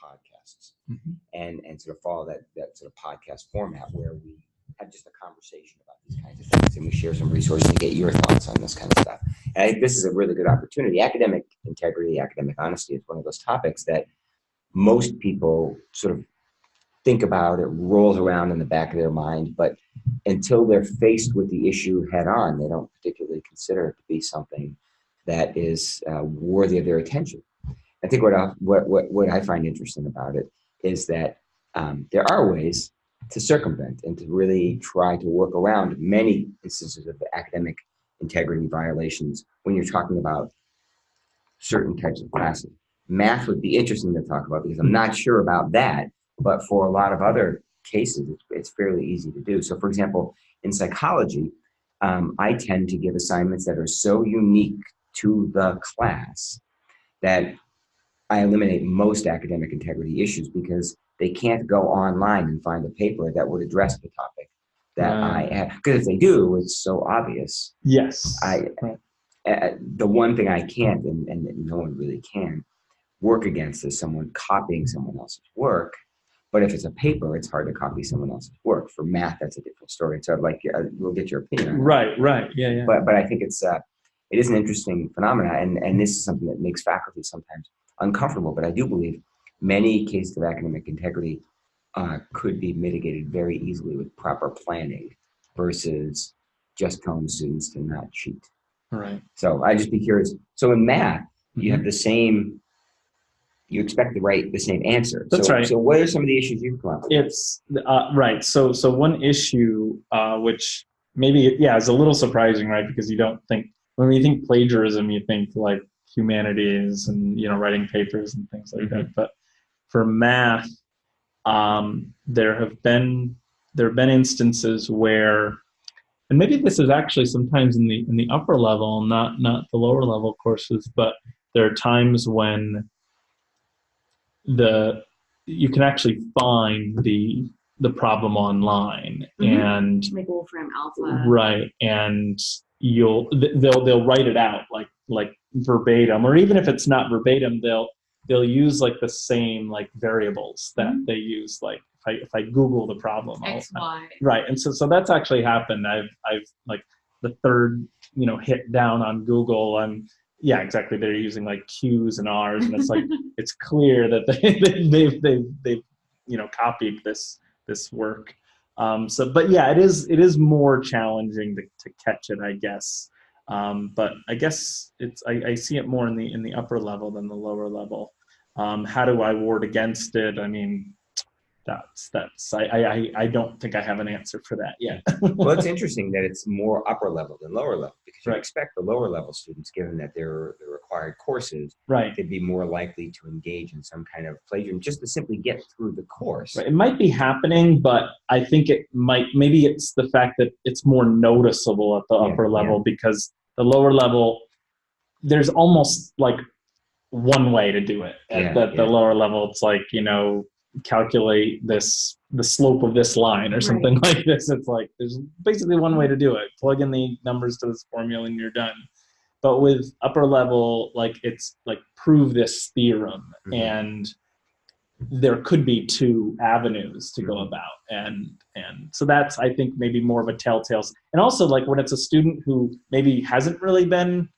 podcasts and sort of follow that sort of podcast format where we have just a conversation about these kinds of things and we share some resources and get your thoughts on this kind of stuff. And I think this is a really good opportunity. Academic integrity, academic honesty is one of those topics that most people sort of think about. It rolls around in the back of their mind, but until they're faced with the issue head on, they don't particularly consider it to be something that is worthy of their attention. I think what I find interesting about it is that there are ways to circumvent and to really try to work around many instances of the academic integrity violations when you're talking about certain types of classes. Math would be interesting to talk about because I'm not sure about that, but for a lot of other cases, it's fairly easy to do. So for example, in psychology, I tend to give assignments that are so unique to the class that I eliminate most academic integrity issues because they can't go online and find a paper that would address the topic that I have. Because if they do, it's so obvious. Yes. The one thing I can't, and no one really can, work against is someone copying someone else's work. But if it's a paper, it's hard to copy someone else's work. For math, that's a different story. So I'd like we'll get your opinion on that. Right. Yeah. But I think it is an interesting phenomenon, and this is something that makes faculty sometimes uncomfortable. But I do believe many cases of academic integrity could be mitigated very easily with proper planning versus just telling students to not cheat. Right. So I'd just be curious. So in math, you have the same. You expect to write the same answer. That's right. So what are some of the issues you've come up with? It's right. So one issue, which maybe, is a little surprising, right? Because you don't think, when you think plagiarism, you think like humanities and, writing papers and things like that. But for math, there have been instances where, and maybe this is actually sometimes in the upper level, not the lower level courses, but there are times when you can actually find the problem online and like Wolfram Alpha, right, and they'll write it out like verbatim, or even if it's not verbatim, they'll use like the same like variables that they use. Like if I Google the problem, X, Y, right, and so that's actually happened. I've like the third hit down on Google, and yeah, exactly. They're using like Q's and R's, and it's like it's clear that they've copied this work. But yeah, it is more challenging to catch it, I guess. But I guess I see it more in the upper level than the lower level. How do I ward against it? I mean, I don't think I have an answer for that yet. Well, it's interesting that it's more upper level than lower level, because you right. expect the lower level students, given that they're required courses, right, to be more likely to engage in some kind of plagiarism just to simply get through the course. Right. It might be happening, but I think maybe it's the fact that it's more noticeable at the upper level, because the lower level, there's almost like one way to do it. At the lower level, it's like, calculate the slope of this line or something like this. It's like there's basically one way to do it. Plug in the numbers to this formula and you're done. But with upper level, like it's like prove this theorem, and there could be two avenues to go about, and so that's, I think, maybe more of a telltale. And also, like when it's a student who maybe hasn't really been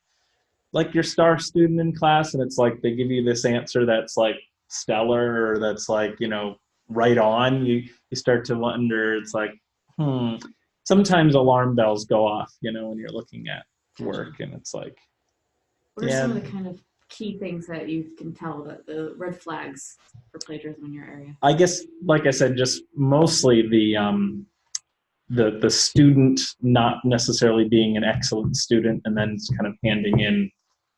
like your star student in class, and it's like they give you this answer that's like stellar, or that's like right on, you start to wonder. It's like sometimes alarm bells go off when you're looking at work, and it's like, what are some of the kind of key things that you can tell, that the red flags for plagiarism in your area? I guess, like I said, just mostly the student not necessarily being an excellent student and then kind of handing in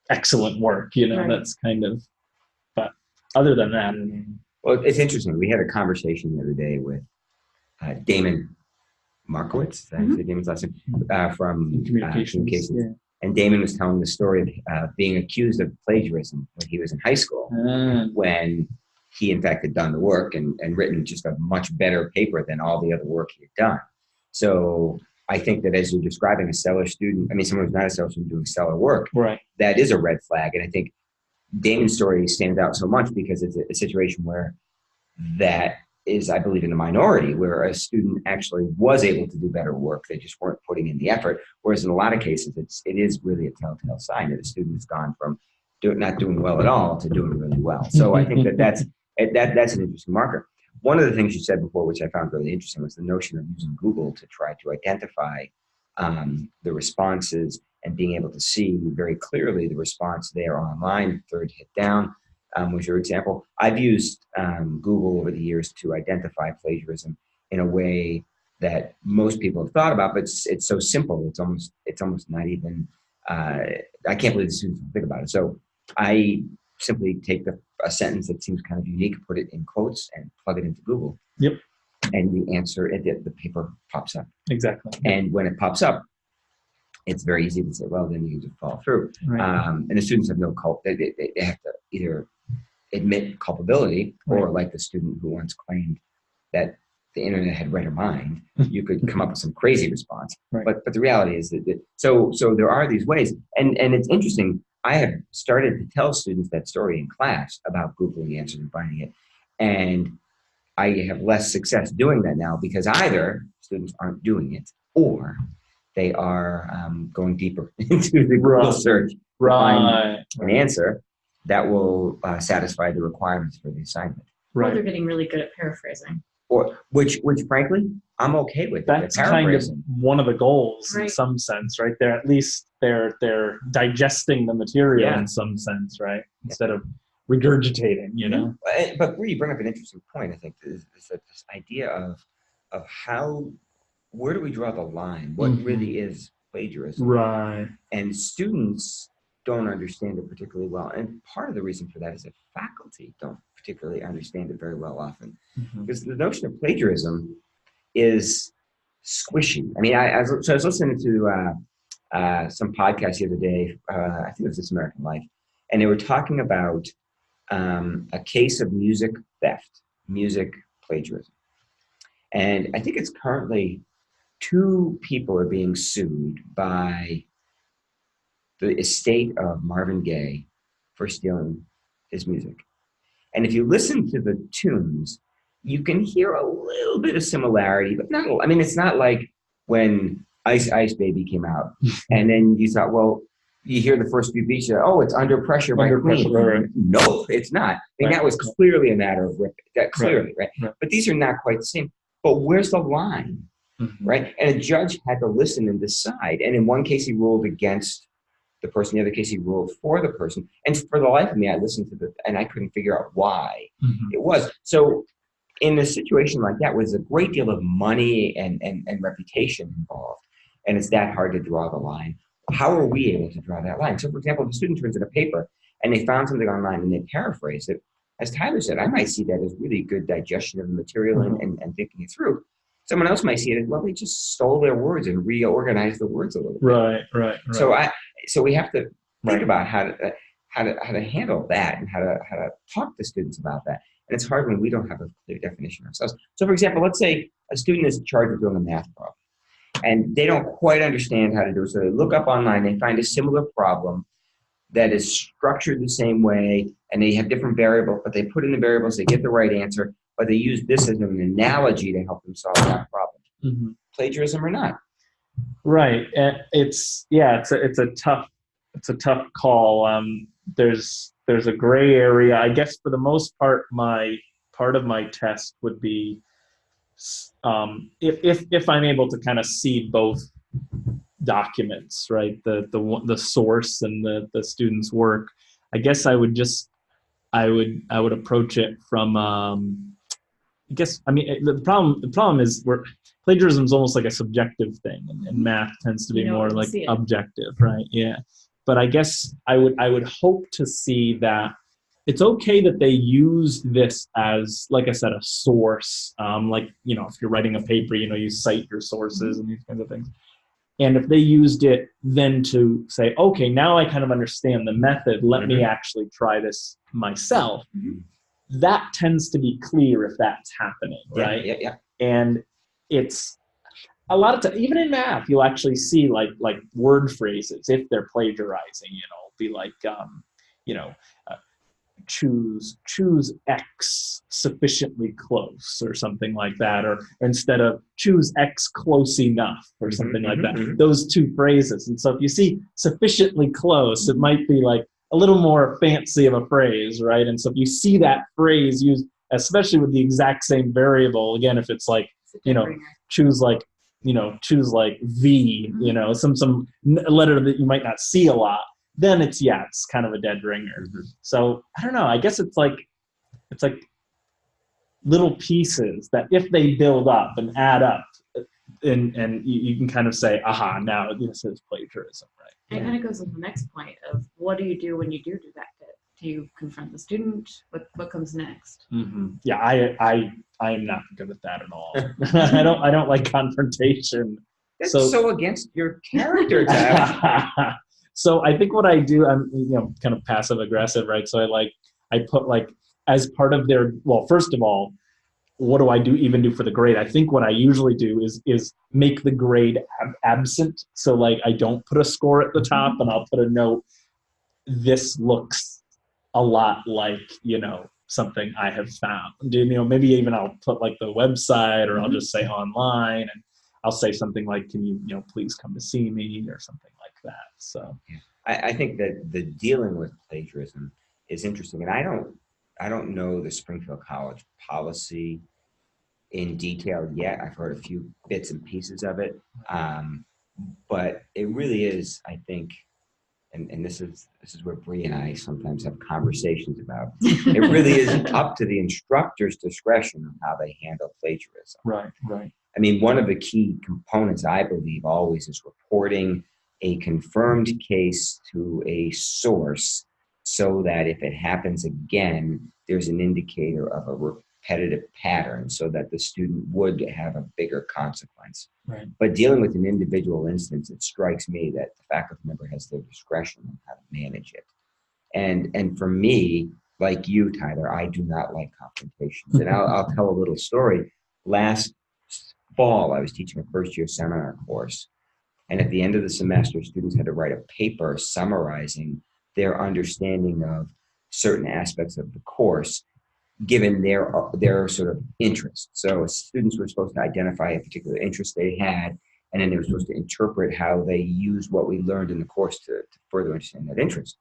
excellent work, that's kind of, but other than that. Well, it's interesting. We had a conversation the other day with Damon Markowitz, Damon's last name, from Communications. Yeah. And Damon was telling the story of being accused of plagiarism when he was in high school, when he, in fact, had done the work and written just a much better paper than all the other work he had done. So I think that as you're describing a stellar student, someone who's not a stellar student doing stellar work, right, that is a red flag. And I think Damon's story stands out so much because it's a situation where that is, I believe, in the minority, where a student actually was able to do better work. They just weren't putting in the effort. Whereas in a lot of cases, it is really a telltale sign that a student has gone from not doing well at all to doing really well. So I think that's an interesting marker. One of the things you said before, which I found really interesting, was the notion of using Google to try to identify the responses and being able to see very clearly the response there online. Third hit down was your example. I've used Google over the years to identify plagiarism in a way that most people have thought about, but it's so simple. It's almost not even. I can't believe the students think about it. So I simply take a sentence that seems kind of unique, put it in quotes, and plug it into Google. Yep. And the answer, the paper pops up. Exactly. And when it pops up, it's very easy to say, well, then you just follow through. Right. And the students have no they have to either admit culpability, or like the student who once claimed that the internet had read her mind, you could come up with some crazy response. Right. But the reality is that so there are these ways, and it's interesting. I have started to tell students that story in class about Googling the answer and finding it, and I have less success doing that now because either students aren't doing it, or they are going deeper into the Google search to find an answer that will satisfy the requirements for the assignment. Or they're getting really good at paraphrasing. Or which frankly, I'm okay with. That's kind of one of the goals in some sense, right? They're at least they're digesting the material in some sense, right? Instead of regurgitating, you know. But you bring up an interesting point. I think is this idea of where do we draw the line? What really is plagiarism? Right. And students don't understand it particularly well. And part of the reason for that is that faculty don't particularly understand it very well often. Because the notion of plagiarism is squishy. I mean, I was listening to some podcast the other day, I think it was This American Life, and they were talking about a case of music theft, music plagiarism. And I think it's currently 2 people are being sued by the estate of Marvin Gaye for stealing his music. And if you listen to the tunes, you can hear a little bit of similarity, but not. I mean, it's not like when Ice Ice Baby came out, and then you thought, well, you hear the first few beats, it's Under Pressure by Queen. Right. No, it's not. I mean, that was clearly a matter of that clearly, right? But these are not quite the same. But where's the line, right? And a judge had to listen and decide. And in one case, he ruled against the person. In the other case, he ruled for the person. And for the life of me, I listened to and I couldn't figure out why it was. So in a situation like that, was a great deal of money and reputation involved. And it's that hard to draw the line. How are we able to draw that line? So, for example, if a student turns in a paper and they found something online and they paraphrase it, as Tyler said, I might see that as really good digestion of the material and thinking it through. Someone else might see it as, well, they just stole their words and reorganized the words a little bit. Right. So we have to think about how to handle that and how to talk to students about that. And it's hard when we don't have a clear definition ourselves. So, for example, let's say a student is charged with doing a math problem, and they don't quite understand how to do it. So they look up online, they find a similar problem that is structured the same way, and they have different variables, but they put in the variables, they get the right answer, but they use this as an analogy to help them solve that problem. Plagiarism or not? Right. It's a tough call. There's a gray area. I guess for the most part, part of my test would be if I'm able to kind of see both documents, right? The source and the student's work. I guess I would approach it from the problem is plagiarism is almost like a subjective thing, and math tends to be more like objective, right? Yeah. But I guess I would hope to see that it's okay that they use this as, like I said, a source. If you're writing a paper, you cite your sources and these kinds of things. And if they used it then to say, okay, now I kind of understand the method, let me actually try this myself. That tends to be clear if that's happening, right? Yeah. And it's a lot of times, even in math, you'll actually see like word phrases if they're plagiarizing. Be like, you know, choose X sufficiently close or something like that, or instead of choose X close enough or something like that. Those two phrases. And so if you see sufficiently close, it might be like a little more fancy of a phrase, right? And so if you see that phrase used, especially with the exact same variable, again, if it's like, choose like V, some letter that you might not see a lot, then it's kind of a dead ringer. So I don't know. I guess it's like little pieces that if they build up and add up, and you can kind of say, aha, now this is plagiarism, right? And it kind of goes to the next point of what do you do when you do detect it? Do you confront the student? What comes next? Yeah, I am not good at that at all. I don't like confrontation. That's so against your character, Tyler. So I think what I do, I'm kind of passive aggressive, right? So I put like as part of their, well, first of all, what do I do for the grade? I think what I usually do is make the grade absent. So like I don't put a score at the top, and I'll put a note. This looks a lot like something I have found. Maybe even I'll put like the website, or I'll just say online, and I'll say something like, can you please come to see me, or something like that. So I think that the dealing with plagiarism is interesting, and I don't know the Springfield College policy in detail yet. I've heard a few bits and pieces of it, but it really is, I think, and this is where Bree and I sometimes have conversations about. It really is up to the instructor's discretion on how they handle plagiarism. Right. I mean, one of the key components, I believe, always is reporting a confirmed case to a source, so that if it happens again, there's an indicator of a repetitive pattern, so that the student would have a bigger consequence. Right. But dealing with an individual instance, it strikes me that the faculty member has their discretion on how to manage it. And for me, like you, Tyler, I do not like confrontations. And I'll tell a little story. Last fall, I was teaching a first-year seminar course, and at the end of the semester, students had to write a paper summarizing their understanding of certain aspects of the course, given their sort of interest. So students were supposed to identify a particular interest they had, and then they were supposed to interpret how they used what we learned in the course to further understand that interest.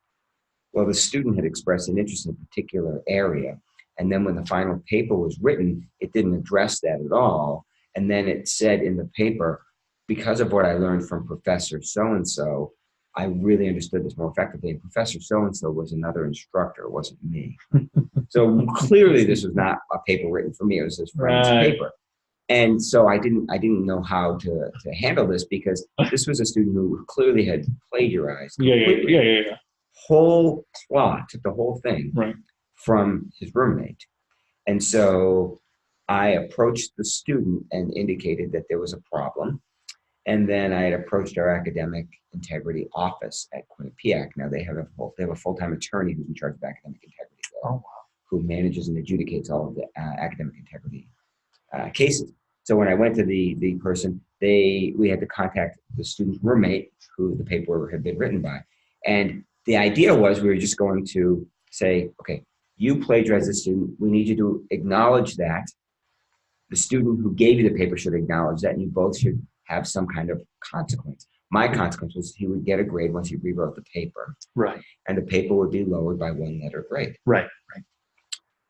Well, the student had expressed an interest in a particular area, and then when the final paper was written, it didn't address that at all. And then it said in the paper, because of what I learned from Professor so-and-so, I really understood this more effectively. And Professor so-and-so was another instructor, it wasn't me. So clearly this was not a paper written for me, it was his friend's paper. And so I didn't know how to handle this, because this was a student who clearly had plagiarized completely. Whole plot, took the whole thing from his roommate. And so I approached the student and indicated that there was a problem. And then I had approached our academic integrity office at Quinnipiac. Now they have a full-time attorney who's in charge of academic integrity there, who manages and adjudicates all of the academic integrity cases. So when I went to the person, we had to contact the student's roommate, who the paper had been written by. And the idea was we were just going to say, okay, you plagiarized the student. We need you to acknowledge that. The student who gave you the paper should acknowledge that, and you both should have some kind of consequence. My consequence was he would get a grade once he rewrote the paper. Right. And the paper would be lowered by 1 letter grade. Right.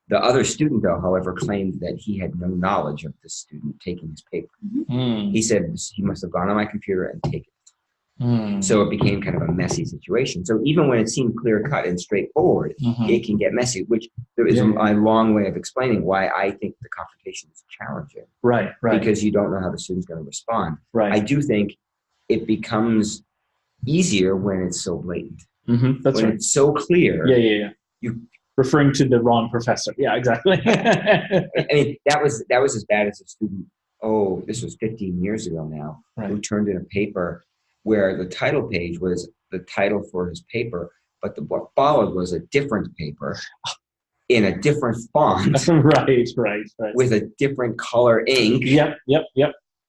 The other student, though, however, claimed that he had no knowledge of the student taking his paper. He said he must have gone on my computer and taken it. So it became kind of a messy situation. So even when it seemed clear-cut and straightforward, it can get messy, which there is a long way of explaining why I think the confrontation is challenging. Right. Because you don't know how the student's going to respond. Right. I do think it becomes easier when it's so blatant. That's when it's so clear. Yeah. You referring to the wrong professor. Yeah, exactly. I mean, that was as bad as a student. Oh, this was 15 years ago now. Who turned in a paper where the title page was the title for his paper, but what followed was a different paper in a different font. Right. With a different color ink. Yep.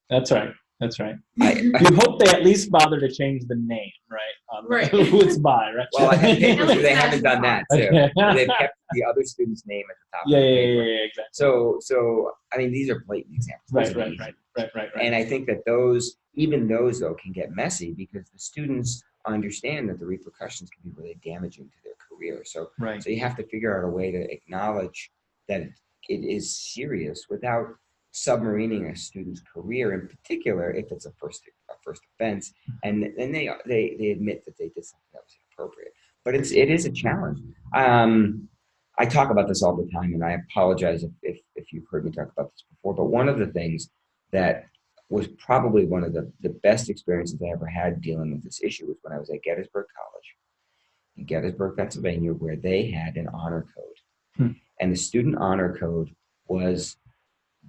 That's right. That's right. I You hope they at least bother to change the name, right? Right. Who it's by, right? well, I have papers where they At haven't least done that too. Okay. Where they've kept the other student's name at the top Yeah, of the yeah, paper. yeah, exactly. So I mean, these are blatant examples. Those are easy. Right. And I think that even those though can get messy because the students understand that the repercussions can be really damaging to their career. So you have to figure out a way to acknowledge that it is serious without submarining a student's career, in particular if it's a first offense, and then they admit that they did something that was inappropriate. But it is a challenge. I talk about this all the time, and I apologize if you've heard me talk about this before. But one of the things that was probably one of the best experiences I ever had dealing with this issue was when I was at Gettysburg College in Gettysburg, Pennsylvania, where they had an honor code. And the student honor code was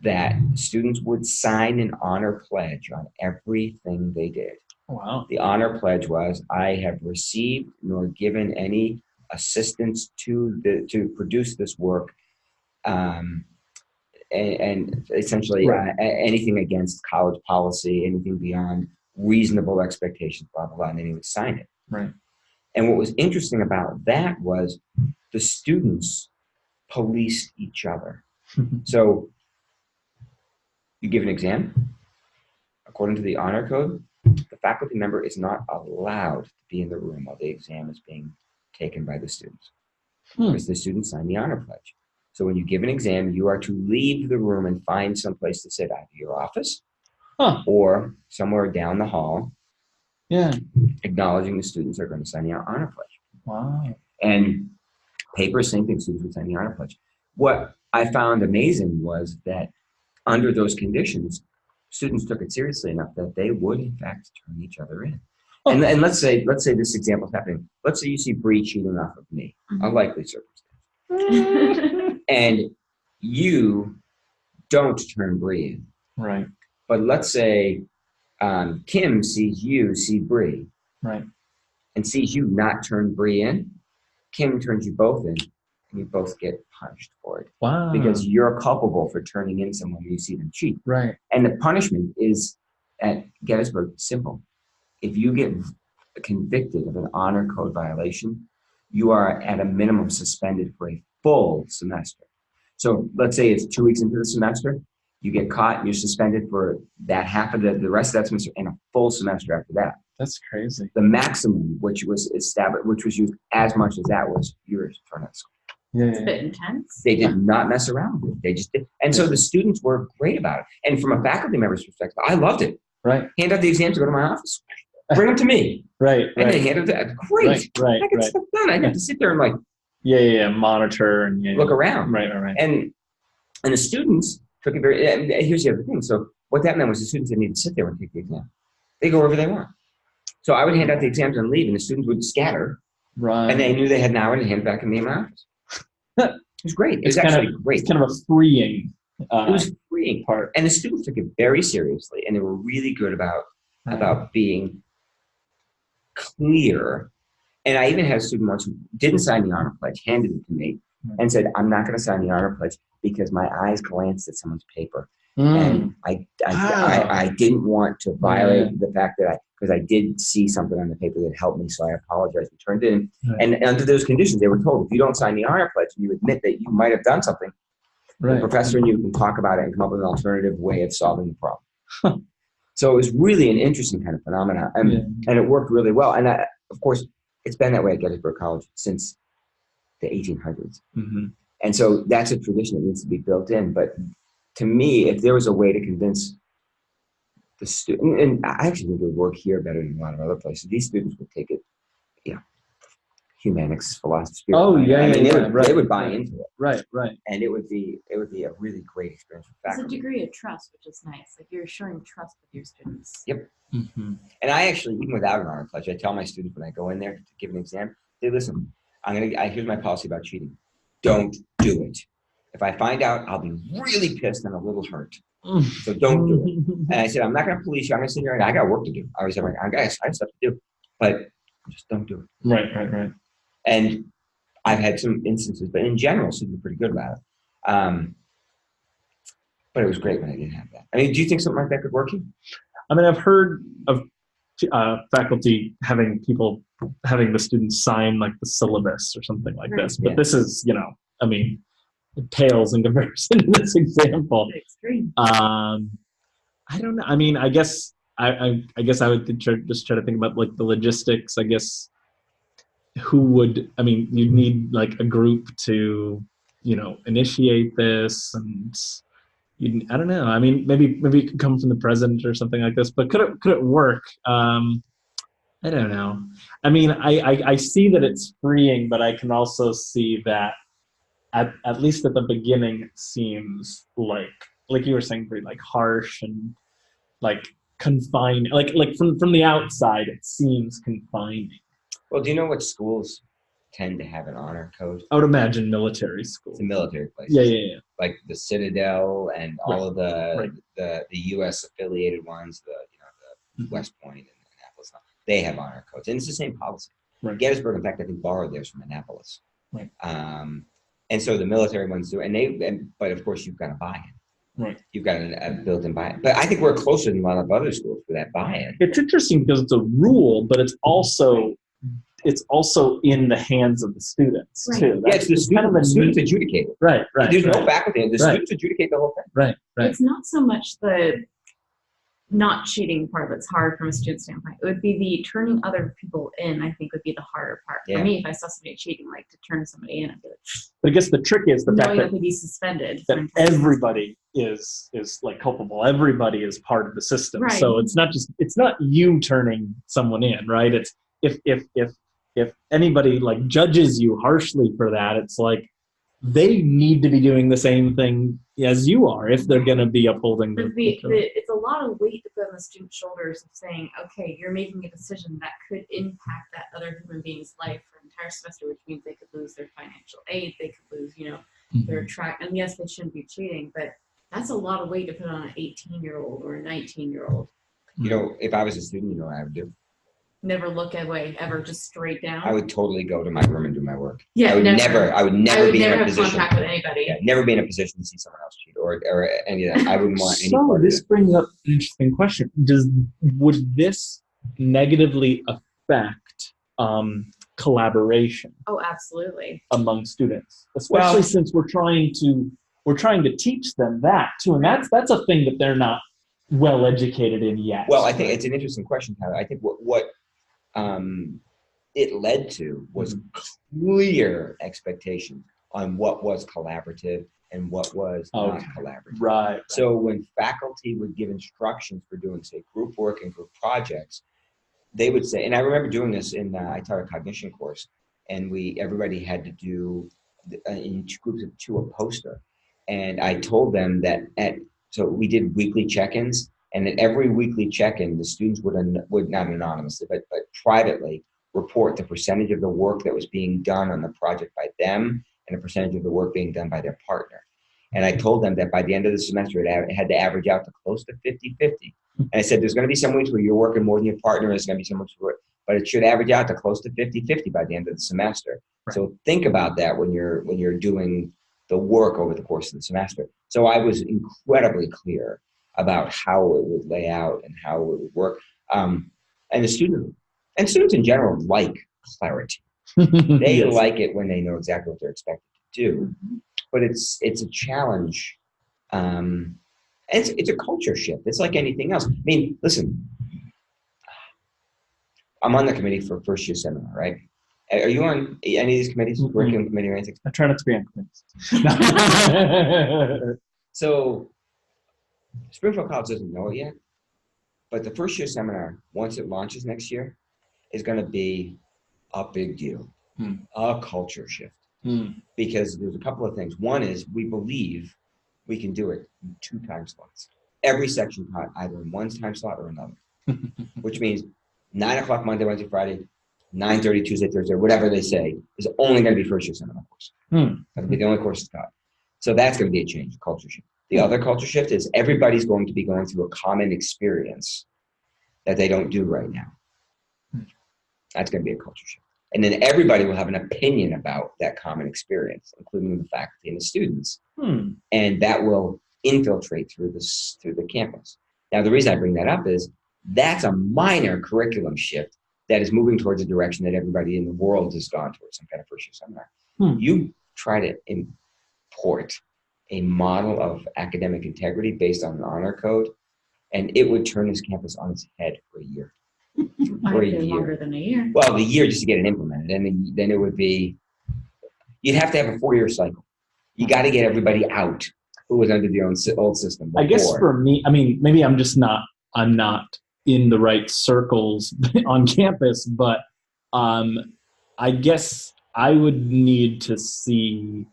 that students would sign an honor pledge on everything they did. Wow. The honor pledge was, I have received nor given any assistance to produce this work, and essentially anything against college policy, anything beyond reasonable expectations, blah, blah, blah, and then he would sign it. Right. And what was interesting about that was the students policed each other. So you give an exam, according to the honor code, the faculty member is not allowed to be in the room while the exam is being taken by the students. Because the students sign the honor pledge. So when you give an exam, you are to leave the room and find some place to sit, either your office or somewhere down the hall, acknowledging the students are going to sign the honor pledge. Wow. And paper, same thing, students would sign the honor pledge. What I found amazing was that under those conditions, students took it seriously enough that they would, in fact, turn each other in. And let's say this example is happening. Let's say you see Bree cheating off of me, a likely circumstance, and you don't turn Bree in. Right. But let's say Kim sees you see Bree, and sees you not turn Bree in. Kim turns you both in, and you both get punished for it. Wow. Because you're culpable for turning in someone when you see them cheat. Right. And the punishment is at Gettysburg simple. If you get convicted of an honor code violation, you are at a minimum suspended for a full semester. So let's say it's 2 weeks into the semester, you get caught and you're suspended for that half of the rest of that semester and a full semester after that. That's crazy. The maximum, which was established, which was used as much as that, was years thrown out of school. It's a bit intense. They did not mess around with it. They just did. And so the students were great about it. And from a faculty member's perspective, I loved it. Right. Hand out the exams to go to my office. Bring them to me. Right. And then hand them to great. Right. I get stuff done. I get to sit there and like monitor and look around. Right. And the students took it very. And here's the other thing. So what that meant was the students didn't need to sit there and take the exam. They go wherever they want. So I would hand out the exams and leave, and the students would scatter. Right. And they knew they had an hour to hand it back in my office. It was great. It was actually great. It's kind of a freeing. It was freeing part, and the students took it very seriously, and they were really good about being clear. And I even had a student once who didn't sign the honor pledge, handed it to me, and said, "I'm not going to sign the honor pledge because my eyes glanced at someone's paper, and I didn't want to violate the fact that because I did see something on the paper that helped me, so I apologized and turned it in." And under those conditions, they were told, if you don't sign the honor pledge and you admit that you might have done something, the professor and you can talk about it and come up with an alternative way of solving the problem. So it was really an interesting kind of phenomenon, and it worked really well. And of course, it's been that way at Gettysburg College since the 1800s. And so that's a tradition that needs to be built in. But to me, if there was a way to convince the student, and I actually think it would work here better than a lot of other places, these students would take it, humanics, philosophy. They would buy into it. Right. And it would be a really great experience for faculty. It's a degree of trust, which is nice. Like you're showing trust with your students. Yep. And I actually, even without an honor pledge, I tell my students when I go in there to give an exam, hey, listen, here's my policy about cheating. Don't do it. If I find out, I'll be really pissed and a little hurt. So don't do it. And I said, I'm not going to police you. I'm going to sit here and I got work to do. I have stuff to do, but just don't do it. Right. And I've had some instances, but in general, students are pretty good about it. But it was great when I didn't have that. I mean, do you think something like that could work here? I mean, I've heard of faculty having the students sign like the syllabus or something like this, but this is, I mean, it pales in comparison to this example. Extreme. I don't know. I mean, I guess I guess I would just try to think about like the logistics. I guess you'd need like a group to, initiate this, and I don't know. I mean, maybe it could come from the president or something like this. But could it work? I don't know. I mean, I see that it's freeing, but I can also see that at least at the beginning, it seems like you were saying, pretty like harsh and like confining. Like from the outside, it seems confining. Well, do you know what schools tend to have an honor code? I would imagine military schools. It's a military place. Yeah. Like the Citadel and all of the U.S. affiliated ones, the West Point and Annapolis, they have honor codes, and it's the same policy. Right. Gettysburg, in fact, I think borrowed theirs from Annapolis. Right. And so the military ones do, but of course you've got a buy-in. Right. You've got a built-in buy-in. But I think we're closer than a lot of other schools for that buy-in. It's interesting because it's a rule, but it's also in the hands of the students too. It's the students adjudicate it. Right. There's no faculty. The students adjudicate the whole thing. Right. It's not so much the not cheating part that's hard from a student standpoint. It would be the turning other people in, I think, would be the harder part. Yeah. For me, if I saw somebody cheating, like to turn somebody in, I'd be like, but I guess the trick is the fact that they'd be suspended. That everybody is like culpable. Everybody is part of the system. Right. So it's not you turning someone in, right? It's if anybody like judges you harshly for that, it's like they need to be doing the same thing as you are if they're going to be upholding it's a lot of weight to put on the student's shoulders of saying, okay, you're making a decision that could impact that other human being's life for an entire semester, which means they could lose their financial aid, they could lose, their track. And yes, they shouldn't be cheating, but that's a lot of weight to put on an 18-year-old or a 19-year-old. If I was a student, what I would do? Never look away, ever, just straight down. I would totally go to my room and do my work. Yeah, I would never be in a position. Contact with anybody. Yeah, never be in a position to see someone else cheat or any of that. I wouldn't want any So part this of it. brings up an interesting question. Would this negatively affect collaboration? Oh, absolutely. Among students, especially since we're trying to teach them that too, and that's a thing that they're not well educated in yet. Well, I think it's an interesting question, Tyler. I think what it led to was clear expectation on what was collaborative and what was not collaborative. Right. So when faculty would give instructions for doing, say, group work and group projects, they would say, and I remember doing this in I taught a cognition course, and everybody had to do in groups of 2 a poster, and I told them that so we did weekly check-ins, and at every weekly check-in, the students would not anonymously, but privately report the percentage of the work that was being done on the project by them and the percentage of the work being done by their partner. And I told them that by the end of the semester, it had to average out to close to 50-50. And I said, there's going to be some weeks where you're working more than your partner, there's going to be some weeks where, but it should average out to close to 50-50 by the end of the semester. Right. So think about that when you're doing the work over the course of the semester. So I was incredibly clear about how it would lay out and how it would work. And students in general like clarity. They like it when they know exactly what they're expected to do. But it's a challenge. It's a culture shift. It's like anything else. I mean, listen, I'm on the committee for first year seminar, right? Are you on any of these committees, curriculum committee or anything? I try not to be on committees. So Springfield College doesn't know it yet, but the first year seminar, once it launches next year, is going to be a big deal, a culture shift. Because there's a couple of things. One is we believe we can do it in 2 time slots. Every section taught either in one time slot or another, which means 9 o'clock Monday, Wednesday, Friday, 9:30 Tuesday, Thursday, whatever they say, is only going to be first year seminar course. That'll be the only course taught. So that's going to be a change, a culture shift. The other culture shift is everybody's going to be going through a common experience that they don't do right now. That's going to be a culture shift. And then everybody will have an opinion about that common experience, including the faculty and the students. And that will infiltrate through the campus. Now, the reason I bring that up is that's a minor curriculum shift that is moving towards a direction that everybody in the world has gone towards, some kind of first-year seminar. You try to import a model of academic integrity based on an honor code, and it would turn this campus on its head for a year. Longer than a year. Well, the year just to get it implemented, and then it would be, you'd have to have a 4-year cycle. You got to get everybody out who was under the old system before. I guess for me, I mean, maybe I'm not in the right circles on campus, but I guess I would need to see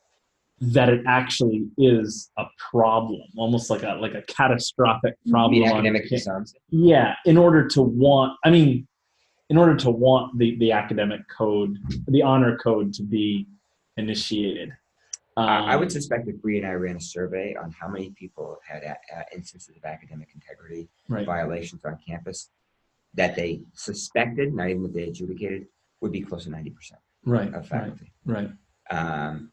that it actually is a problem, almost like a catastrophic problem. You mean academic dishonesty? Yeah, in order to want the academic code, the honor code to be initiated. I would suspect if Bree and I ran a survey on how many people had instances of academic integrity violations on campus that they suspected, not even that they adjudicated, would be close to 90% of faculty. Right.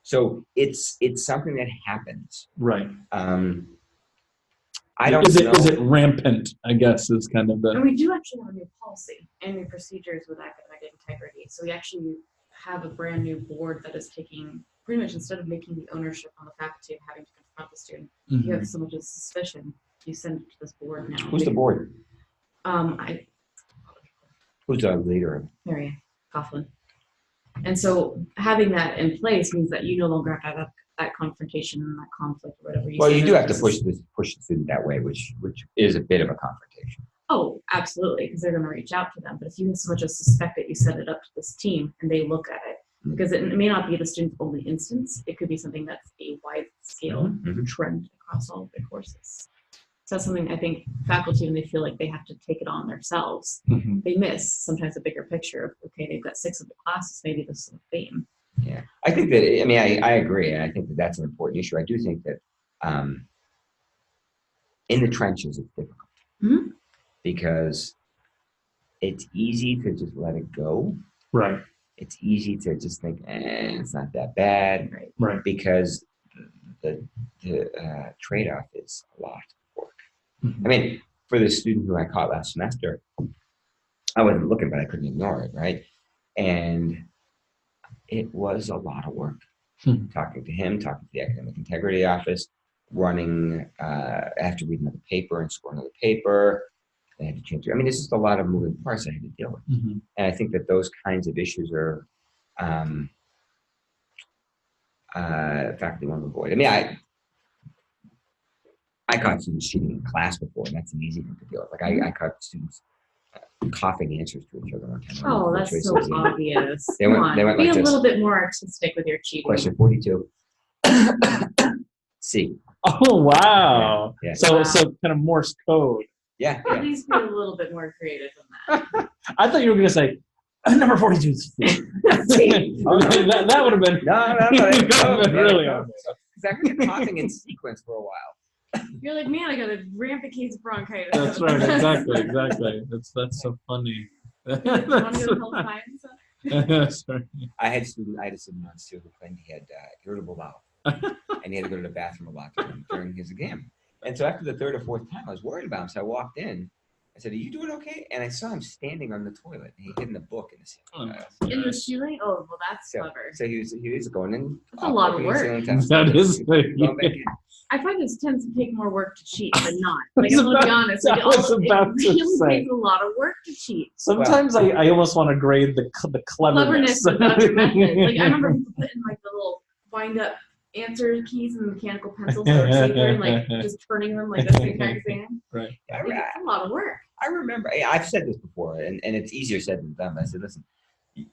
So it's something that happens. Right. I don't know. Is it rampant, I guess, is kind of the... And we do actually have a new policy and new procedures with academic integrity. So we actually have a brand new board that is taking, pretty much instead of making the ownership on the faculty of having to confront the student, you have so much as suspicion, you send it to this board now. Who's the board? Who's the leader? Marianne Coughlin. And so having that in place means that you no longer have to have that confrontation and that conflict or whatever. You do have to push the student that way, which is a bit of a confrontation. Oh, absolutely, because they're going to reach out to them. But if you so much as suspect that you set it up to this team and they look at it, because it may not be the student's only instance, it could be something that's a wide scale trend across all of their courses. So that's something I think faculty, when they feel like they have to take it on themselves, they miss sometimes a bigger picture of, okay, they've got 6 of the classes, maybe this is a theme. Yeah, I think that, I mean, I agree. And I think that that's an important issue. I do think that in the trenches, it's difficult because it's easy to just let it go. Right. It's easy to just think, it's not that bad. Right. Because the trade-off is a lot of work. I mean, for the student who I caught last semester, I wasn't looking, but I couldn't ignore it, right? And it was a lot of work. Talking to him, talking to the academic integrity office, running after reading the paper and scoring the paper. They had to change it. I mean, it's just a lot of moving parts I had to deal with. And I think that those kinds of issues are faculty want to avoid. I mean, I caught students cheating in class before, and that's an easy thing to deal with. Like I caught students coughing answers to each other one time. Oh, that's so obvious. They went Be like a this. little bit more artistic with your cheating. Question 42. C. Oh, wow. Yeah. So kind of Morse code. Yeah. At least be a little bit more creative than that. I thought you were going to say, number 42 is C. that would have been, No, really obvious. Exactly, coughing in sequence for a while. You're like, man, I got a rampant case of bronchitis. That's right, exactly. That's so funny. Want to go to Health Science? Sorry. I had a student once too who claimed he had irritable bowel, and he had to go to the bathroom a lot during his exam. And so after the 3rd or 4th time, I was worried about him. So I walked in. I said, "Are you doing okay?" And I saw him standing on the toilet. And he hid in the book in the ceiling. In the ceiling? Oh, well, that's clever. So he was going in. That's a lot of work. That is. I find this tends to take more work to cheat than not. Like, I'm going to be honest. Like, it really takes a lot of work to cheat. Sometimes I almost want to grade the cleverness. About your method. Like, I remember people putting like the little wind up answer keys and mechanical pencils that were safer and like just turning them like that's the entire exam. Right. It's a lot of work. I remember, I've said this before, and it's easier said than done. I said, listen,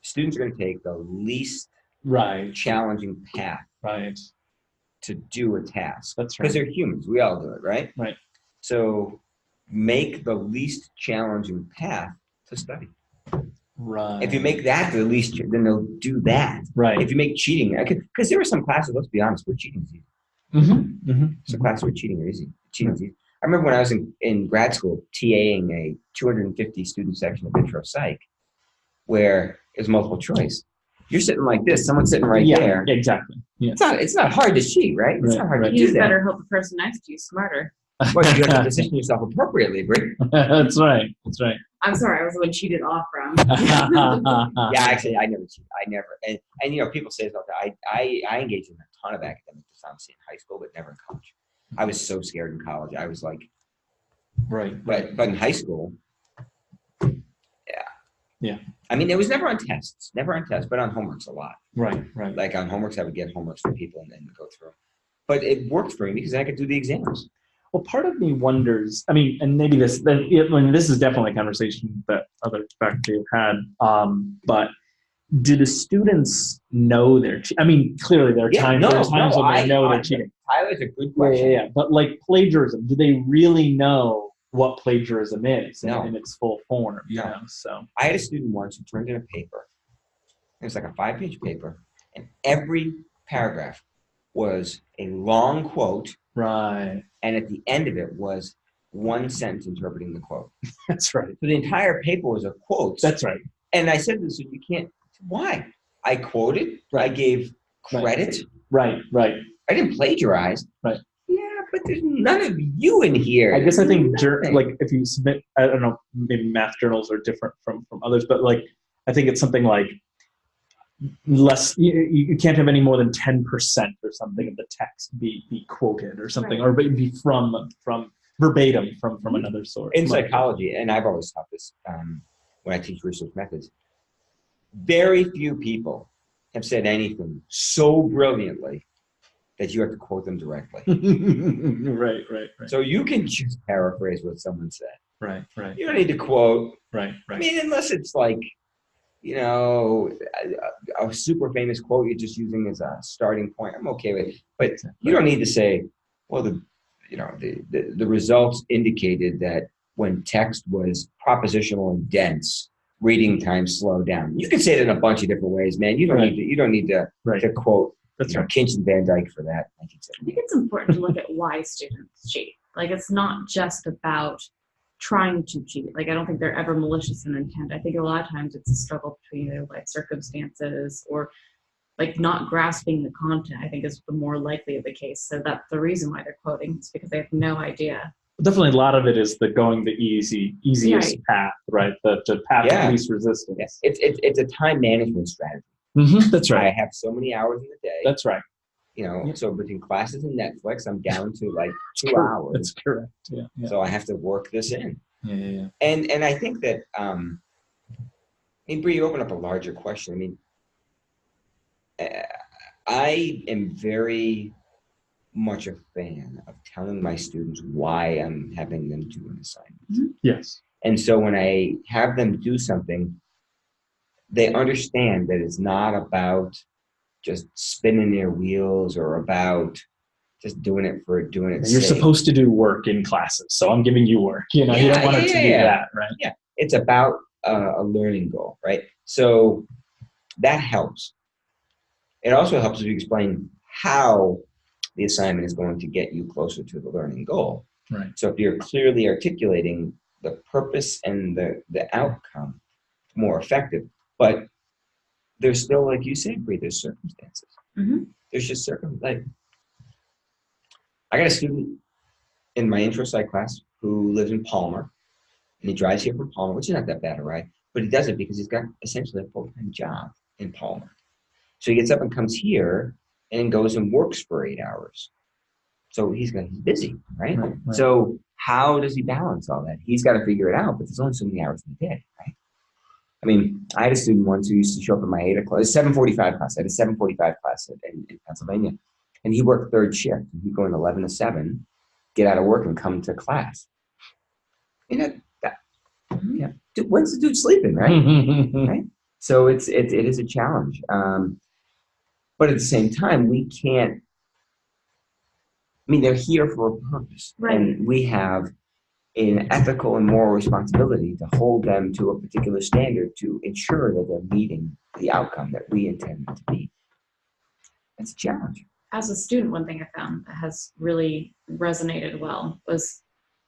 students are going to take the least challenging path to do a task. That's right. Because they're humans. We all do it, right? Right. So make the least challenging path to study. Right. If you make that the least, then they'll do that. Right. If you make cheating, because there are some classes, let's be honest, where cheating is easy. Some classes where cheating are easy. Cheating is easy. I remember when I was in grad school TAing a 250 student section of intro psych where it was multiple choice. You're sitting like this, someone's sitting right there. Exactly. Yeah. It's not hard to cheat, right? It's not hard to do You that. better hope the person next to you is smarter. Well, you have to position yourself appropriately, Brie. That's right. That's right. I'm sorry, I was the one cheated off from. Yeah, actually, I never cheated. I never, and people say this all the time. I engaged in a ton of academic dishonesty in high school, but never in college. I was so scared in college. I was like, Right. but in high school, Yeah. I mean, it was never on tests, but on homeworks a lot. Right. Right. Like on homeworks, I would get homeworks from people and then go through. But it worked for me because I could do the exams. Well, part of me wonders, I mean, and maybe this is definitely a conversation that other faculty have had, but do the students know they're cheating? I mean, clearly there are times when they know they're cheating. Tyler's a good question. Yeah. But like plagiarism, do they really know what plagiarism is in its full form? You know, so I had a student once who turned in a paper. It was like a 5-page paper, and every paragraph was a long quote. Right. And at the end of it was one sentence interpreting the quote. That's right. So the entire paper was a quote. That's right. And I said to the student, you can't. Why? I quoted. Right. I gave credit. Right. I didn't plagiarize. Right. Yeah, but there's none of you in here. I guess I think like if you submit, I don't know, maybe math journals are different from others, but like I think it's something like less. You can't have any more than 10% or something of the text be quoted or something, or be from verbatim from another source. In psychology, and I've always taught this when I teach research methods, very few people have said anything so brilliantly that you have to quote them directly. Right. So you can just paraphrase what someone said. Right. You don't need to quote. Right. I mean, unless it's like, a super famous quote you're just using as a starting point, I'm okay with it. But you don't need to say, well, the results indicated that when text was propositional and dense, reading time slowed down. You can say it in a bunch of different ways, man. You don't need to quote Kinch and Van Dyke for that. I think it's important to look at why students cheat. Like, it's not just about trying to cheat. Like, I don't think they're ever malicious in intent. I think a lot of times it's a struggle between their life circumstances or like not grasping the content, I think is the more likely of the case. So that's the reason why they're quoting. It's because they have no idea. Definitely a lot of it is going the easiest path, right? The path of least resistance. Yes. It's a time management strategy. Mm-hmm. That's right. I have so many hours in the day. That's right. So between classes and Netflix, I'm down to like 2 hours. That's correct. Yeah. So I have to work this in. Yeah. And I think that, Bree, you open up a larger question. I mean, I am very much a fan of telling my students why I'm having them do an assignment. Mm-hmm. Yes. And so when I have them do something, they understand that it's not about just spinning their wheels or about just doing it for doing it. You're supposed to do work in classes, so I'm giving you work. You don't want it to be that, right? Yeah, it's about a learning goal, right? So that helps. It also helps if you explain how the assignment is going to get you closer to the learning goal. Right. So if you're clearly articulating the purpose and the outcome, it's more effective. But there's still, like you said, Bree, there's circumstances. Mm-hmm. There's just circumstances. I got a student in my intro psych class who lives in Palmer, and he drives here from Palmer, which is not that bad a ride, but he does it because he's got essentially a full-time job in Palmer. So he gets up and comes here and goes and works for 8 hours. So he's busy, right? Right. So how does he balance all that? He's got to figure it out, but there's only so many hours in the day, right? I mean, I had a student once who used to show up at my 8 o'clock, 7:45 class. I had a 7:45 class in Pennsylvania, and he worked third shift. He'd go in 11 to 7, get out of work, and come to class. When's the dude sleeping, right? Right. So it is a challenge, but at the same time, we can't. I mean, they're here for a purpose, right. And we have an ethical and moral responsibility to hold them to a particular standard to ensure that they're meeting the outcome that we intend them to be. That's a challenge. As a student, one thing I found that has really resonated well was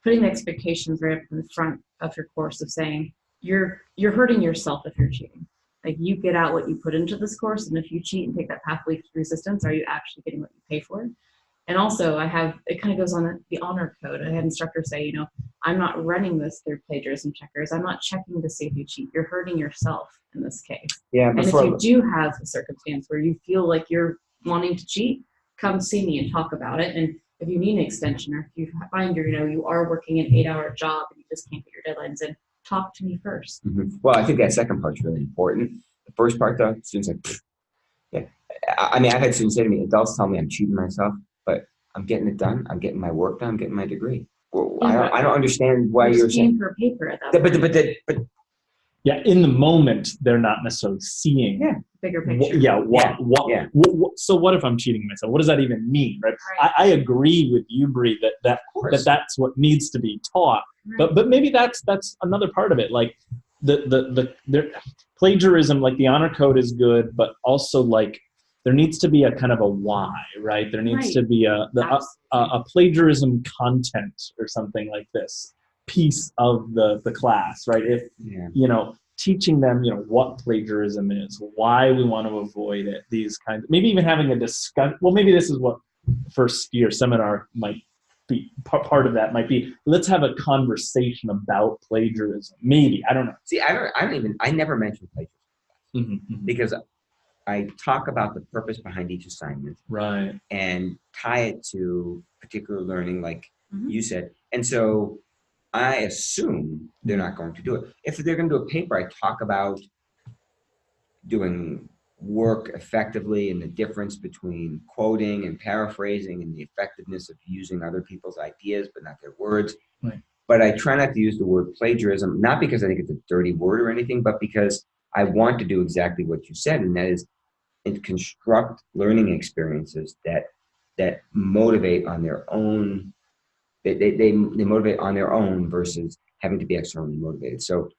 putting the expectations right up in the front of your course of saying, you're hurting yourself if you're cheating. Like, you get out what you put into this course, and if you cheat and take that path of least resistance, are you actually getting what you pay for? And also it kind of goes on the honor code. I had instructors say, I'm not running this through plagiarism checkers. I'm not checking to see if you cheat. You're hurting yourself in this case. Yeah, and if you do have a circumstance where you feel like you're wanting to cheat, come see me and talk about it. And if you need an extension, or if you find you are working an 8-hour job and you just can't get your deadlines in, talk to me first. Well, I think that second part's really important. The first part, though, students like, yeah. I mean, I've had students say to me, adults tell me I'm cheating myself, but I'm getting it done. I'm getting my work done. I'm getting my degree. Well, I don't understand why you're saying for paper at that point. But yeah, in the moment, they're not necessarily seeing. Yeah. Bigger picture. So what if I'm cheating myself? What does that even mean, right? I agree with you, Bree, that's what needs to be taught. Right. But maybe that's another part of it. Like the plagiarism, like the honor code is good, but also like there needs to be a kind of a why, right? There needs to be a plagiarism content or something like this piece of the class, right? If teaching them, what plagiarism is, why we want to avoid it, these kinds of, maybe even having a discussion. Well, maybe this is what first year seminar might be, part of that might be, let's have a conversation about plagiarism. Maybe, I don't know. See, I never mention plagiarism because I talk about the purpose behind each assignment, right, and tie it to particular learning, like you said. And so I assume they're not going to do it. If they're going to do a paper, I talk about doing work effectively and the difference between quoting and paraphrasing and the effectiveness of using other people's ideas, but not their words. Right. But I try not to use the word plagiarism, not because I think it's a dirty word or anything, but because I want to do exactly what you said, and that is construct learning experiences that motivate on their own. They motivate on their own versus having to be externally motivated. So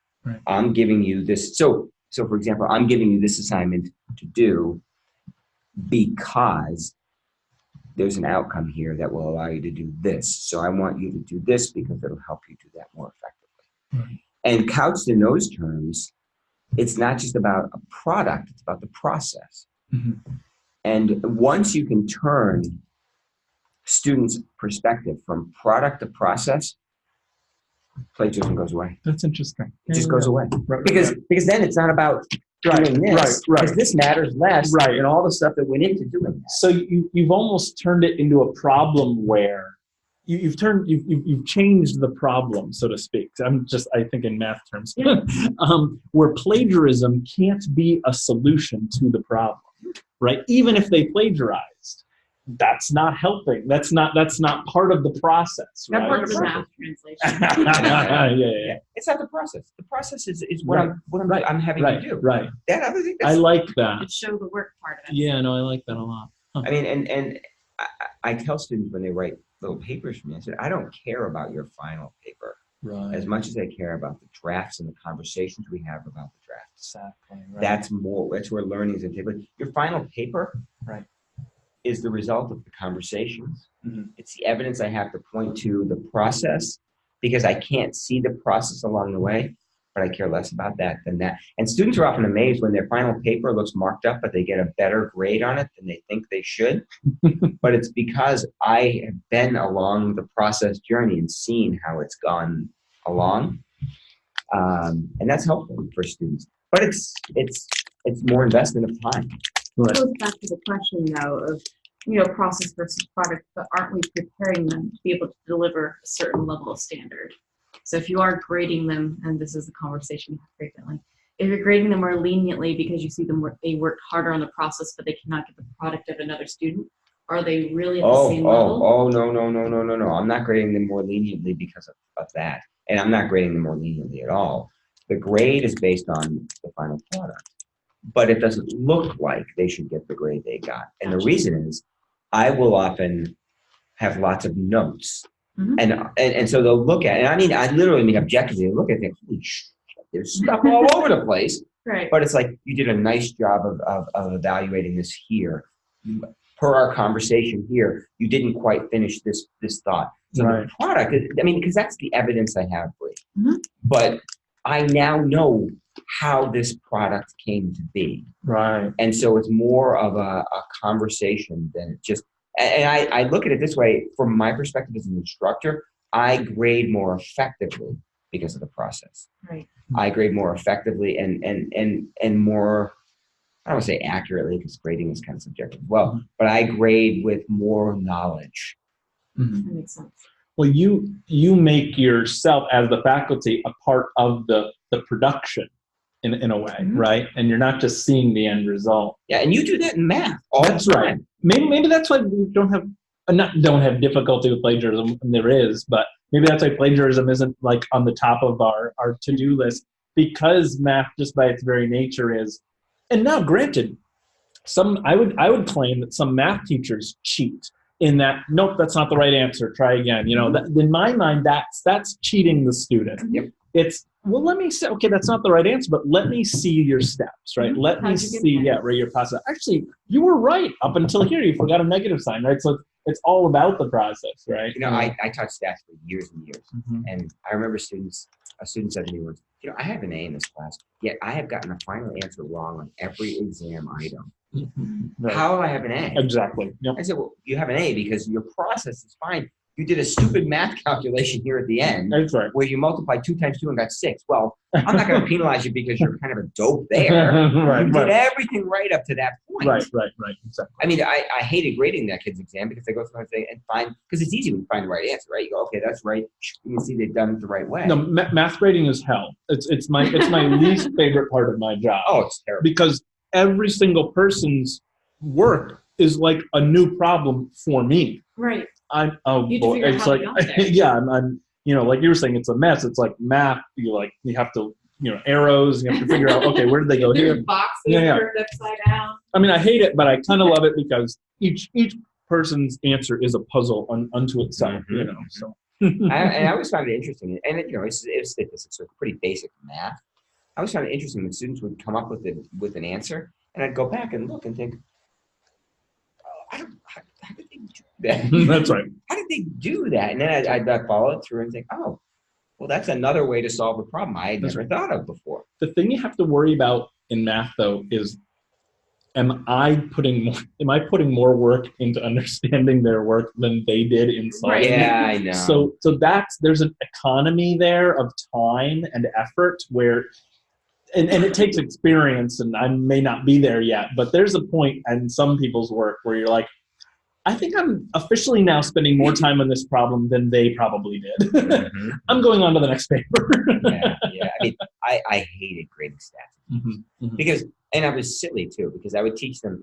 I'm giving you this. So for example, I'm giving you this assignment to do because there's an outcome here that will allow you to do this. So I want you to do this because it'll help you do that more effectively. And couched in those terms, it's not just about a product, it's about the process. And once you can turn students' perspective from product to process, plagiarism goes away. That's interesting. It just goes away. Right, because then it's not about doing this. Because this matters less than all the stuff that went into doing that. So you've almost turned it into a problem where you've changed the problem, so to speak. I think in math terms, where plagiarism can't be a solution to the problem, right? Even if they plagiarized, that's not helping. That's not part of the process, right? That part of the math translation. Yeah. It's not the process. The process is what I'm having you do. Right. That other thing. I like that. It show the work part of it. Yeah, no, I like that a lot. Huh. I mean, and I tell students when they write little papers for me, I said, I don't care about your final paper as much as I care about the drafts and the conversations we have about the drafts. Exactly. Right. That's where learning is integral. Your final paper, is the result of the conversations. It's the evidence I have to point to the process, because I can't see the process along the way, but I care less about that than that. And students are often amazed when their final paper looks marked up, but they get a better grade on it than they think they should. But it's because I have been along the process journey and seen how it's gone along. And that's helpful for students. But it's more investment of time. It goes back to the question, though, of process versus product, but aren't we preparing them to be able to deliver a certain level of standard? So if you are grading them, and this is the conversation we have frequently, if you're grading them more leniently because you see they worked harder on the process, but they cannot get the product of another student, are they really at the same level? No. I'm not grading them more leniently because of that. And I'm not grading them more leniently at all. The grade is based on the final product, but it doesn't look like they should get the grade they got. And the reason is I will often have lots of notes. And so they'll look at it. And I mean, I literally mean objectively, they look at it and think, holy shit, there's stuff all over the place. Right. But it's like, you did a nice job of evaluating this here. Per our conversation here, you didn't quite finish this thought. So the product, because that's the evidence I have for it. But I now know how this product came to be. Right. And so it's more of a conversation than just, And I look at it this way, from my perspective as an instructor, I grade more effectively because of the process. Right. I grade more effectively and more, I don't want to say accurately because grading is kind of subjective. Well, but I grade with more knowledge. That makes sense. Well, you make yourself as the faculty a part of the production in a way, right? And you're not just seeing the end result. Yeah, and you do that in math all That's the time. right. Maybe that's why we don't have difficulty with plagiarism. There is, but maybe that's why plagiarism isn't like on the top of our to-do list, because math, just by its very nature, is. And now, granted, I would claim that some math teachers cheat in that. Nope, that's not the right answer. Try again. In my mind, that's cheating the student. Yep. It's, well, let me say, okay, that's not the right answer, but let me see your steps, right? Let me see, where your process. Actually, you were right up until here. You forgot a negative sign, right? So it's all about the process, right? I taught stats for years and years, and I remember a student said to me once, I have an A in this class, yet I have gotten a final answer wrong on every exam item. Right. How do I have an A? Exactly. Yep. I said, well, you have an A because your process is fine. You did a stupid math calculation here at the end. That's right. Where you multiplied 2 times 2 and got 6. Well, I'm not going to penalize you because you're kind of a dope there. You did everything right up to that point. Right. Exactly. I mean, I hated grading that kid's exam because they go through and find, because it's easy when you find the right answer, right? You go, okay, that's right. You can see they've done it the right way. No, math grading is hell. It's my least favorite part of my job. Oh, it's terrible. Because every single person's work is like a new problem for me. Right. You have to figure out it's how like to get there. yeah, I'm like you were saying, it's a mess. It's like math. You have to arrows. You have to figure out, okay, where did they go here? There's boxes turned upside down. I mean, I hate it, but I kind of love it because each person's answer is a puzzle unto itself. So. And I always found it interesting, and it's statistics, so pretty basic math. I always found it interesting when students would come up with an answer, and I'd go back and look and think, how did they do that? That's right. How did they do that? And then I'd follow it through and think, oh, well, that's another way to solve a problem I had never thought of before. The thing you have to worry about in math, though, is am I putting more work into understanding their work than they did in solving it? Yeah, I know. So there's an economy there of time and effort where. And it takes experience, and I may not be there yet, but there's a point in some people's work where you're like, I think I'm officially now spending more time on this problem than they probably did. I'm going on to the next paper. Yeah. I mean, I hated grading stats because, and I was silly too, because I would teach them,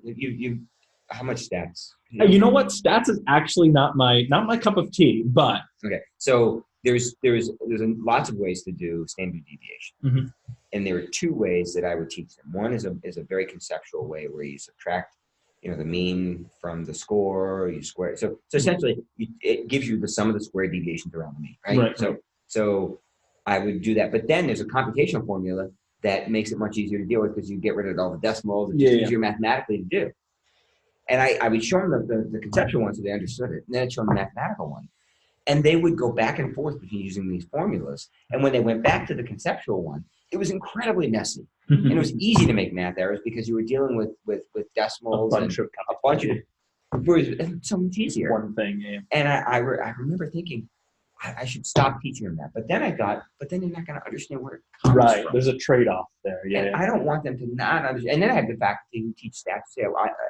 how much stats? You know what? Stats is actually not my cup of tea, but. Okay. So there's lots of ways to do standard deviation. And there are 2 ways that I would teach them. One is a very conceptual way where you subtract, the mean from the score, you square it. So essentially, it gives you the sum of the square deviations around the mean, right? So I would do that. But then there's a computational formula that makes it much easier to deal with because you get rid of all the decimals. It's just easier mathematically to do. And I would show them the conceptual one so they understood it. And then I'd show them the mathematical one. And they would go back and forth between using these formulas. And when they went back to the conceptual one, it was incredibly messy. And it was easy to make math errors because you were dealing with decimals a bunch of it's so much easier. One thing, yeah. And I remember thinking, I should stop teaching them that. But then I thought, they're not going to understand where it comes from. There's a trade-off there. And I don't want them to not understand. And then I have the faculty who teach stats say,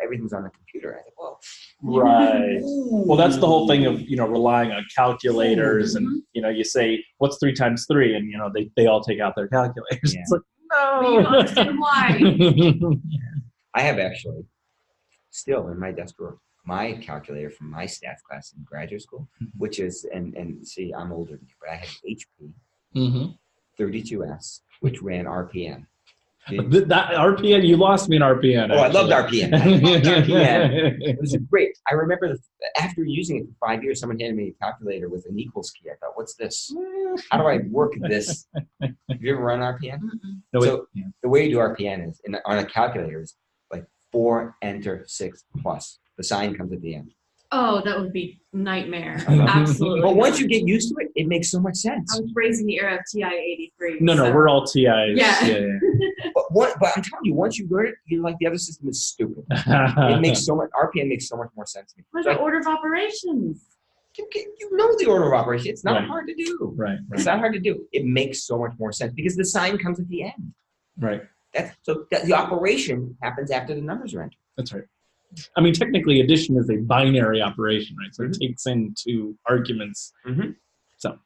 everything's on the computer. I think, well. Right. Well, that's the whole thing of, relying on calculators and, you say, what's 3 times 3? And, they all take out their calculators. Yeah. It's like, no. But you don't understand why. I have actually still in my desk drawer my calculator from my stats class in graduate school, which is, and see, I'm older than you, but I had HP 32S, which ran RPN. That RPN, you lost me in RPN. Oh, I loved RPN. It was great. I remember after using it for 5 years, someone handed me a calculator with an equals key. I thought, what's this? How do I work this? Have you ever run RPN? No, so the way you do RPN is on a calculator is like 4 enter 6 plus. The sign comes at the end. Oh, that would be nightmare. I know. Absolutely. But once not. you get used to it, it makes so much sense. I was raised in the era of TI-83. No, so. we're all TIs. Yeah. But I'm telling you, once you learn it, you're like, the other system is stupid. It makes so much, RPM makes so much more sense to me. What Like, about order of operations? you know the order of operation. It's not Right. hard to do. Right. It's not hard to do. It makes so much more sense because the sign comes at the end. Right. The operation happens after the numbers are entered. That's right. I mean, technically, addition is a binary operation, right? So Mhm. it takes in two arguments. Mhm. So.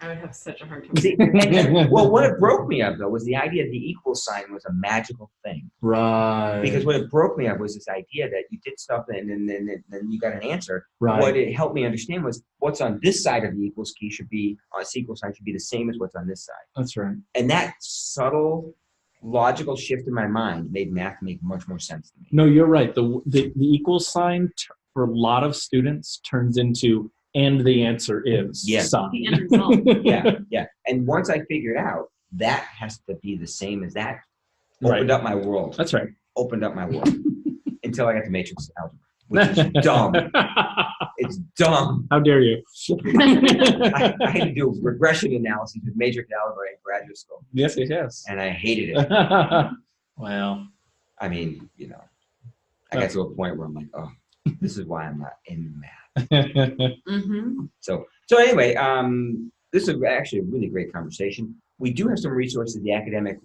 I would have such a hard time. See, and, well, what it broke me up, though, was the idea the equal sign was a magical thing. Right. Because what it broke me up was this idea that you did stuff and then you got an answer. Right. What it helped me understand was what's on this side of the equals key should be, equal sign should be the same as what's on this side. That's right. And that subtle logical shift in my mind made math make much more sense to me. No, you're right. The equal sign for a lot of students turns into and the answer is Yeah. sign. The end result. Yeah. And once I figured out that has to be the same as that, Right. opened up my world. That's right. Opened up my world until I got to matrix algebra, which is dumb. It's dumb. How dare you? I had to do regression analysis with matrix algebra in graduate school, Yes. and I hated it. Wow. I mean, I got to a point where I'm like, oh, this is why I'm not in math. Mm-hmm. So anyway, this is actually a really great conversation. We do have some resources, the Academic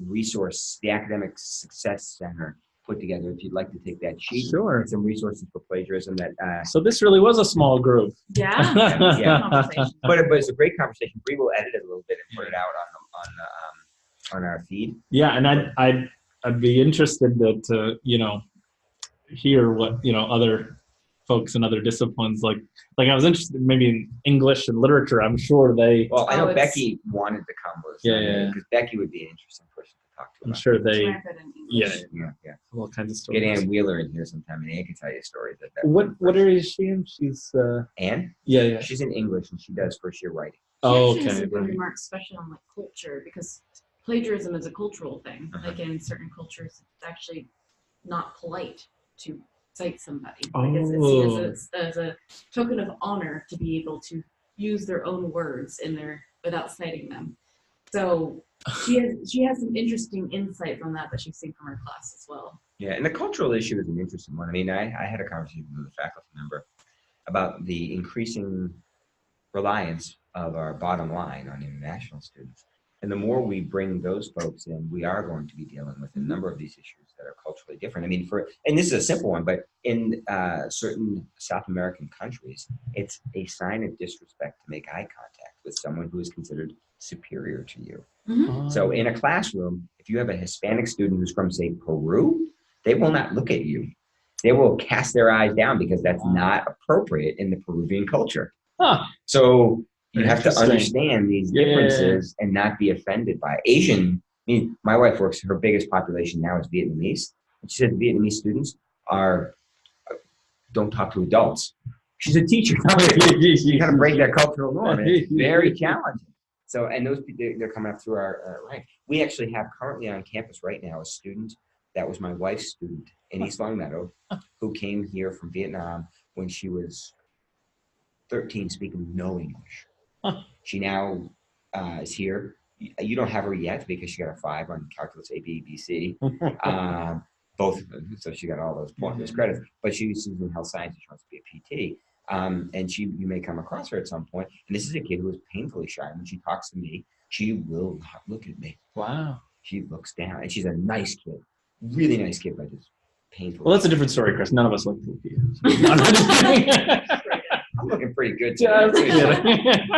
Success Center put together. If you'd like to take that sheet, Sure. some resources for plagiarism that. So this really was a small group. Yeah. Yeah. Conversation. But it's a great conversation. Bree will edit it a little bit and put it out on our feed. Yeah, and I'd be interested to hear what other folks in other disciplines like I was interested maybe in English and literature. I'm sure they. Well, I know it's- Becky wanted to come with us. Yeah. Because Becky would be an interesting person to talk to. I'm about sure It's they. rampant in English. Yeah. All kinds of Get stories. Ann Wheeler in here sometime, and Ann can tell you stories. What area is she in? She's. Ann? Yeah. She's in English, and she does first year writing. Oh, She actually has okay. a good remark, especially on culture, because plagiarism is a cultural thing. Uh-huh. Like in certain cultures, it's actually not polite to cite somebody. Oh. Like it's seen as a token of honor to be able to use their own words without citing them. So she has some interesting insights on that she's seen from her class as well. Yeah, and the cultural issue is an interesting one. I mean, I had a conversation with a faculty member about the increasing reliance of our bottom line on international students. And the more we bring those folks in, we are going to be dealing with a number of these issues that are culturally different. I mean, and this is a simple one, but in certain South American countries, it's a sign of disrespect to make eye contact with someone who is considered superior to you. Mm-hmm. So in a classroom, if you have a Hispanic student who's from, say, Peru, they will not look at you. They will cast their eyes down because that's not appropriate in the Peruvian culture. Huh. So you have to Interesting. understand these Yeah. differences and not be offended by Asian. I mean, my wife works, her biggest population now is Vietnamese. And she said Vietnamese students don't talk to adults. She's a teacher. You kind of break that cultural norm. And it's very challenging. So, and those people, they're coming up through our rank. We actually have currently on campus right now a student that was my wife's student in East Longmeadow who came here from Vietnam when she was 13, speaking no English. Huh. She now is here. You don't have her yet because she got a 5 on calculus A, B, B, C. Both of them. So she got all those points, those credits. But she's in health sciences. She wants to be a PT. And you may come across her at some point. And this is a kid who is painfully shy. When she talks to me, she will not look at me. Wow. She looks down. And she's a nice kid. Really nice kid, but just painful. Well, that's a different story, Chris. None of us look poopy. I'm just kidding. I'm looking pretty good Just today. kidding.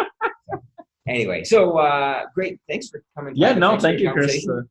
Anyway, so great. Thanks for coming. Yeah, by. no, Thanks for thank the you, Chris. conversation.